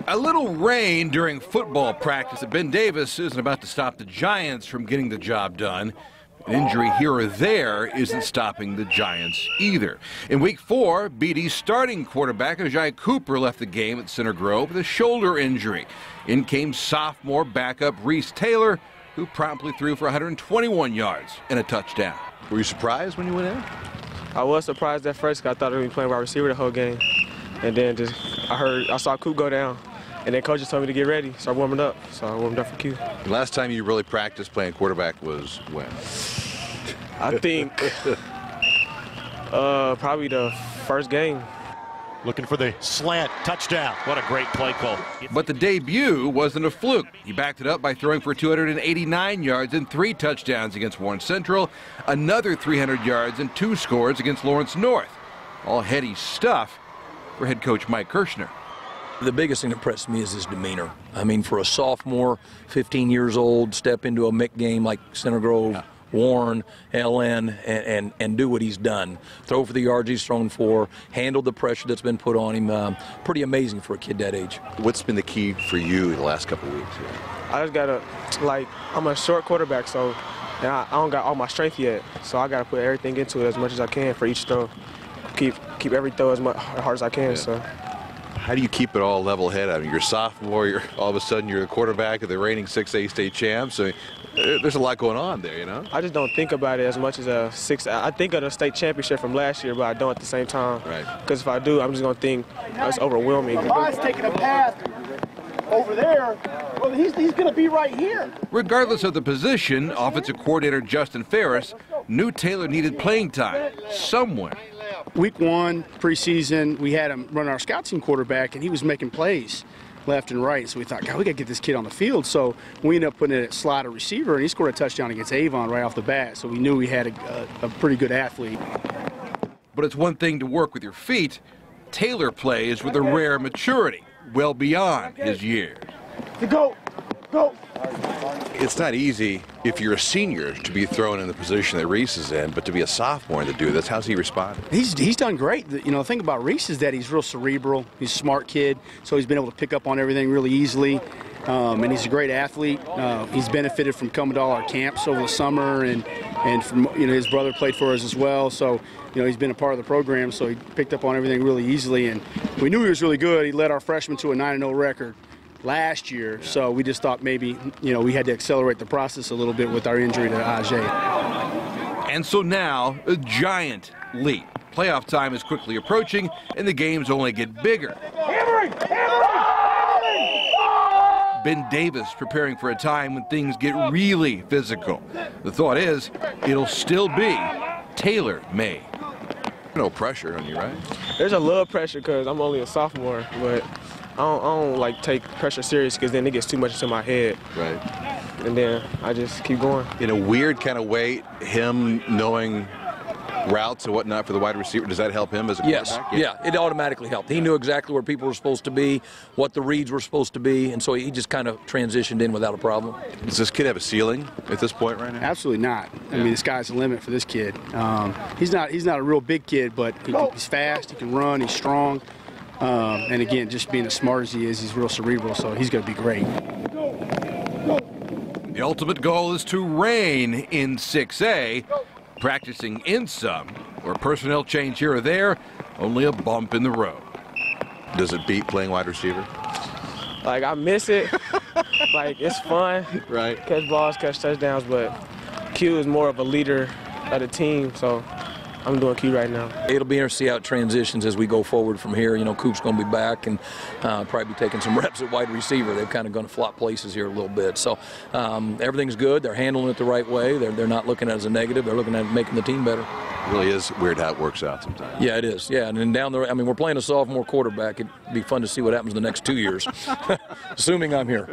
A little rain during football practice at Ben Davis isn't about to stop the Giants from getting the job done. An injury here or there isn't stopping the Giants either. In Week 4, BD's starting quarterback Ajay Cooper left the game at Center Grove with a shoulder injury. In came sophomore backup Reese Taylor, who promptly threw for 121 yards and a touchdown. Were you surprised when you went in? I was surprised at first because I thought they were playing wide receiver the whole game. And then I saw Coop go down. And then coaches told me to get ready, start warming up. So I warmed up for Q. The last time you really practiced playing quarterback was when? I think probably the first game. Looking for the slant touchdown. What a great play call. But the debut wasn't a fluke. He backed it up by throwing for 289 yards and 3 touchdowns against Warren Central, another 300 yards and 2 scores against Lawrence North. All heady stuff for head coach Mike Kirshner. The biggest thing that impressed me is his demeanor. I mean, for a sophomore, 15 years old, step into a MIC game like Center Grove, Warren, LN, and do what he's done. Throw for the yards he's thrown for, handle the pressure that's been put on him. Pretty amazing for a kid that age. What's been the key for you the last couple of weeks? I just got to, I'm a short quarterback, so and I don't got all my strength yet. So I got to put everything into it as much as I can for each throw. Keep every throw as hard as I can. So. How do you keep it all level-headed? I mean, you're a sophomore, all of a sudden you're the quarterback of the reigning 6A state champs. So there's a lot going on there, you know? I just don't think about it as much as a 6A. I think of the state championship from last year, but I don't at the same time. Right. Because if I do, I'm just going to think it's overwhelming. Mine's taking a pass over there. Well, he's going to be right here. Regardless of the position, offensive coordinator Justin Ferris knew Taylor needed playing time somewhere. Week 1, preseason, we had him run our scout team quarterback, and he was making plays left and right. So we thought, God, we got to get this kid on the field. So we ended up putting it at slot receiver, and he scored a touchdown against Avon right off the bat. So we knew we had a pretty good athlete. But it's one thing to work with your feet. Taylor plays with a rare maturity, well beyond his years. Go. It's not easy if you're a senior to be thrown in the position that Reese is in, but to be a sophomore and to do this, how's he responded? He's done great. You know, the thing about Reese is that he's real cerebral. He's a smart kid, so he's been able to pick up on everything really easily. And he's a great athlete. He's benefited from coming to all our camps over the summer, and from, you know, his brother played for us as well. So, you know, he's been a part of the program, so he picked up on everything really easily. And we knew he was really good. He led our freshmen to a 9-0 record last year, so we just thought maybe, you know, we had to accelerate the process a little bit with our injury to Ajay. And so now, a giant leap. Playoff time is quickly approaching, and the games only get bigger. Ben Davis preparing for a time when things get really physical. The thought is, it'll still be Taylor May. No pressure on you, right? There's a little pressure because I'm only a sophomore, but I don't like take pressure serious because then it gets too much into my head. Right. And then I just keep going. In a weird kind of way, him knowing routes and whatnot for the wide receiver, does that help him as a quarterback? Yes, yeah, it automatically helped. He knew exactly where people were supposed to be, what the reads were supposed to be, and so he just kind of transitioned in without a problem. Does this kid have a ceiling at this point right now? Absolutely not. I mean, the sky's the limit for this kid. He's not a real big kid, but he's fast, he can run, he's strong. And again, just being as smart as he is, he's real cerebral, so he's going to be great. The ultimate goal is to reign in 6A, practicing in some, where personnel change here or there, only a bump in the road. Does it beat playing wide receiver? Like, I miss it. Like, it's fun. Right. Catch balls, catch touchdowns, but Q is more of a leader of the team, so I'm doing Q right now. It'll be interesting to see how it transitions as we go forward from here. You know, Coop's going to be back and probably be taking some reps at wide receiver. They've kind of going to flop places here a little bit. So everything's good. They're handling it the right way. They're not looking at it as a negative. They're looking at making the team better. It really is weird how it works out sometimes. Yeah, it is. Yeah, and then down the road, I mean, we're playing a sophomore quarterback. It'd be fun to see what happens in the next 2 years, assuming I'm here.